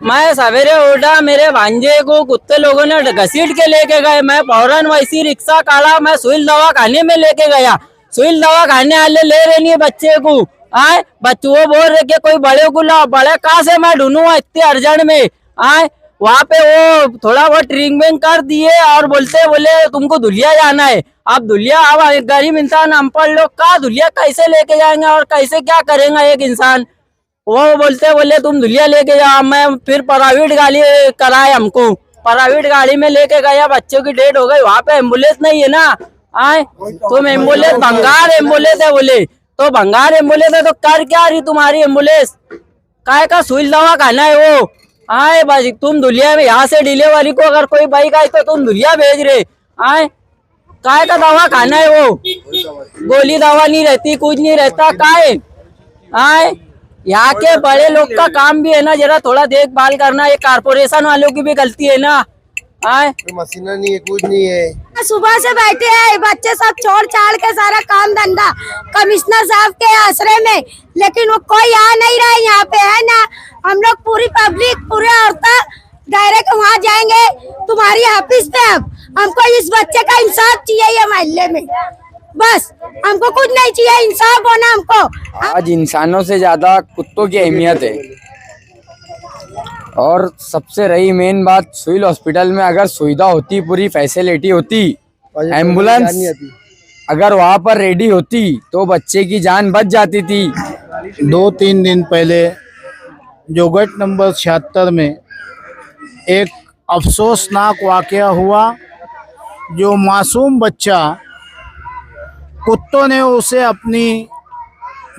मैं सवेरे उठा, मेरे भांजे को कुत्ते लोगों ने घसीट के लेके गए। मैं फौरन वैसी रिक्शा काढ़ा, मैं सुई दवा खाने में लेके गया। सुई दवा खाने वाले ले रहे नहीं बच्चे को। आए बच्चे वो बोल रहे कि कोई बड़े को लाओ। बड़े कहाँ से मैं ढूंढूंगा इतने अर्जेंट में। आए वहाँ पे वो थोड़ा बहुत ट्रीटमेंट कर दिए और बोले तुमको धुलिया जाना है। अब धुलिया, अब गरीब इंसान अनपढ़ लोग का धुलिया कैसे लेके जाएंगे और कैसे क्या करेगा एक इंसान। वो बोले तुम धुलिया लेके जाओ। मैं फिर प्राइवेट गाड़ी कराए, हमको प्राइवेट गाड़ी में लेके गया। बच्चों की डेथ हो गई। वहाँ पे एम्बुलेंस नहीं है ना। आए तुम एम्बुलेंस भंगार एम्बुलेंस है बोले, तो भंगार एम्बुलेंस है तो कर क्या रही तुम्हारी एम्बुलेंस। काय का सुई दवा खाना है वो। आए बस तुम धुलिया में यहाँ से डिलीवरी को अगर कोई बाइक आई तो तुम धुलिया भेज रहे। आए काय का दवा खाना है वो। गोली दवा नहीं रहती, कुछ नहीं रहता काय। आए यहाँ के बड़े लोग का काम भी है ना जरा थोड़ा देखभाल करना। ये कारपोरेशन वालों की भी गलती है ना। आए मशीन नहीं है, कुछ नहीं है। सुबह से बैठे हैं बच्चे सब छोड़ छाड़ के सारा काम धंधा कमिश्नर साहब के आश्रय में, लेकिन वो कोई आ नहीं रहा है यहाँ पे, है ना। हम लोग पूरी पब्लिक पूरे औरतें डायरेक्ट वहाँ जाएंगे तुम्हारी ऑफिस पे। अब हमको इस बच्चे का इंसाफ चाहिए ये मोहल्ले में, बस हमको कुछ नहीं चाहिए, इंसाफ होना हमको। आज इंसानों से ज्यादा कुत्तों की अहमियत है। और सबसे रही मेन बात, सिविल हॉस्पिटल में अगर सुविधा होती, पूरी फैसिलिटी होती, एम्बुलेंस अगर वहाँ पर रेडी होती तो बच्चे की जान बच जाती थी। 2-3 दिन पहले जो गेट नंबर 76 में एक अफसोसनाक वाकया हुआ। जो मासूम बच्चा, कुत्तों ने उसे अपनी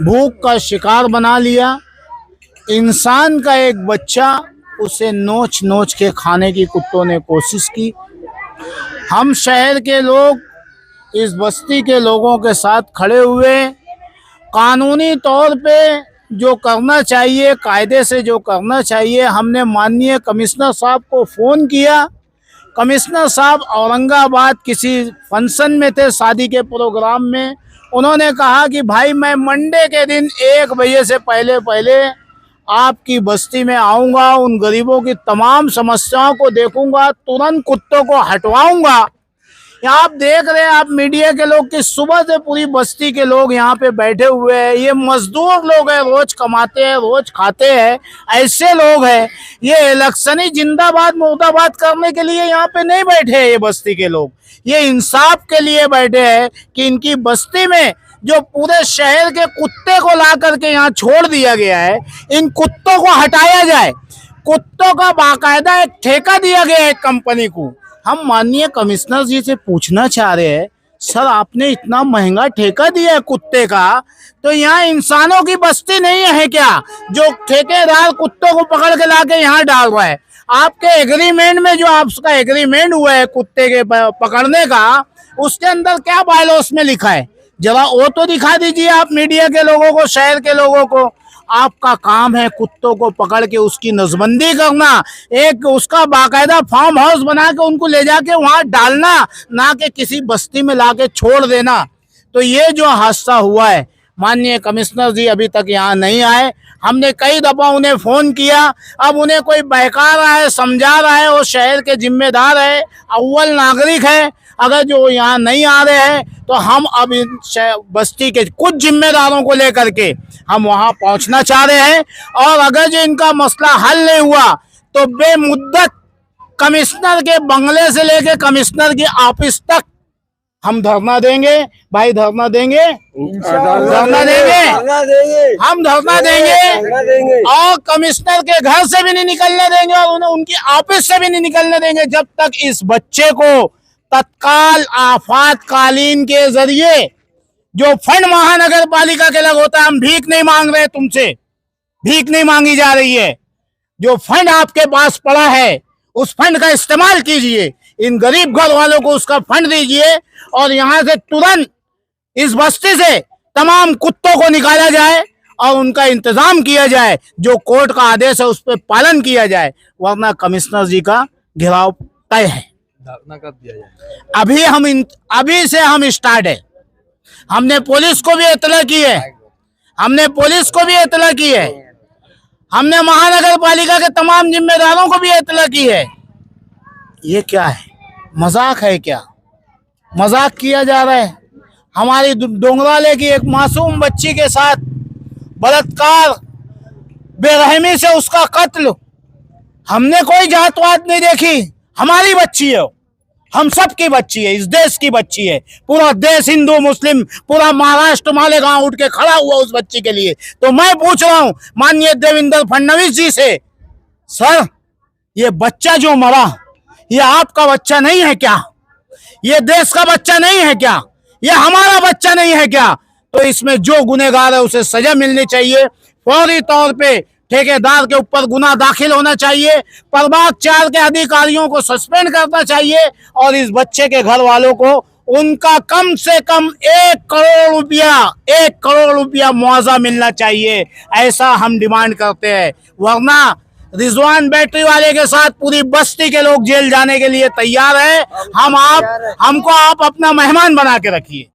भूख का शिकार बना लिया। इंसान का एक बच्चा, उसे नोच नोच के खाने की कुत्तों ने कोशिश की। हम शहर के लोग इस बस्ती के लोगों के साथ खड़े हुए, कानूनी तौर पे जो करना चाहिए, कायदे से जो करना चाहिए। हमने माननीय कमिश्नर साहब को फ़ोन किया। कमिश्नर साहब औरंगाबाद किसी फंक्शन में थे, शादी के प्रोग्राम में। उन्होंने कहा कि भाई मैं मंडे के दिन 1 बजे से पहले आपकी बस्ती में आऊँगा, उन गरीबों की तमाम समस्याओं को देखूंगा, तुरंत कुत्तों को हटवाऊंगा। आप देख रहे हैं, आप मीडिया के लोग कि सुबह से पूरी बस्ती के लोग यहाँ पे बैठे हुए हैं। ये मजदूर लोग हैं, रोज कमाते हैं, रोज खाते हैं, ऐसे लोग हैं। ये इलेक्शनी जिंदाबाद मुर्दाबाद करने के लिए यहाँ पे नहीं बैठे हैं ये बस्ती के लोग। ये इंसाफ के लिए बैठे हैं कि इनकी बस्ती में जो पूरे शहर के कुत्ते को ला करके यहाँ छोड़ दिया गया है, इन कुत्तों को हटाया जाए। कुत्तों का बाकायदा एक ठेका दिया गया है कंपनी को। हम माननीय कमिश्नर जी से पूछना चाह रहे हैं, सर आपने इतना महंगा ठेका दिया है कुत्ते का, तो यहाँ इंसानों की बस्ती नहीं है क्या जो ठेकेदार कुत्तों को पकड़ के लाके यहाँ डाल रहा है? आपके एग्रीमेंट में जो आपका एग्रीमेंट हुआ है कुत्ते के पकड़ने का, उसके अंदर क्या बायलॉस में लिखा है? जरा वो तो दिखा दीजिए आप मीडिया के लोगों को, शहर के लोगों को। आपका काम है कुत्तों को पकड़ के उसकी नसबंदी करना, एक उसका बाकायदा फार्म हाउस बना के उनको ले जाके वहां डालना, ना कि किसी बस्ती में लाके छोड़ देना। तो ये जो हादसा हुआ है, माननीय कमिश्नर जी अभी तक यहाँ नहीं आए। हमने कई दफा उन्हें फोन किया। अब उन्हें कोई बहका रहा है, समझा रहा है, वो शहर के जिम्मेदार है, अव्वल नागरिक है। अगर जो यहाँ नहीं आ रहे हैं तो हम अब इन बस्ती के कुछ जिम्मेदारों को लेकर के हम वहाँ पहुँचना चाह रहे हैं। और अगर जो इनका मसला हल नहीं हुआ तो बेमुद्दत कमिश्नर के बंगले से लेके कमिश्नर की ऑफिस तक हम धरना देंगे। भाई धरना देंगे, धरना देंगे, हम धरना देंगे। और कमिश्नर के घर से भी नहीं निकलने देंगे और उन्हें उनकी ऑफिस से भी नहीं निकलने देंगे जब तक इस बच्चे को तत्काल आपातकालीन के जरिए जो फंड महानगर पालिका के लग होता है। हम भीख नहीं मांग रहे, तुमसे भीख नहीं मांगी जा रही है। जो फंड आपके पास पड़ा है उस फंड का इस्तेमाल कीजिए, इन गरीब घर वालों को उसका फंड दीजिए और यहाँ से तुरंत इस बस्ती से तमाम कुत्तों को निकाला जाए और उनका इंतजाम किया जाए। जो कोर्ट का आदेश है उस पर पालन किया जाए, वरना कमिश्नर जी का घेराव तय है। धरना कब दिया जाए? अभी से हम स्टार्ट है। हमने पुलिस को भी इत्तला की है, हमने पुलिस को भी इत्तला की है। हमने महानगर पालिका के तमाम जिम्मेदारों को भी इत्तला की है। ये क्या है? मजाक है क्या? मजाक किया जा रहा है। हमारी डोंगराले की एक मासूम बच्ची के साथ बलात्कार, बेरहमी से उसका कत्ल। हमने कोई जातवाद नहीं देखी। हमारी बच्ची है, हम सब की बच्ची है, इस देश की बच्ची है। पूरा देश हिंदू मुस्लिम, पूरा महाराष्ट्र मालेगांव उठ के खड़ा हुआ उस बच्ची के लिए। तो मैं पूछ रहा हूं माननीय देवेंद्र फडणवीस जी से, सर ये बच्चा जो मरा, ये आपका बच्चा नहीं है क्या? ये देश का बच्चा नहीं है क्या? ये हमारा बच्चा नहीं है क्या? तो इसमें जो गुनहगार है उसे सजा मिलनी चाहिए। फौरी तौर पे ठेकेदार के ऊपर गुना दाखिल होना चाहिए। प्रभाग 4 के अधिकारियों को सस्पेंड करना चाहिए और इस बच्चे के घर वालों को उनका कम से कम 1 करोड़ रुपया मुआवजा मिलना चाहिए। ऐसा हम डिमांड करते हैं। वरना रिजवान बैटरी वाले के साथ पूरी बस्ती के लोग जेल जाने के लिए तैयार है। हमको आप अपना मेहमान बना के रखिए।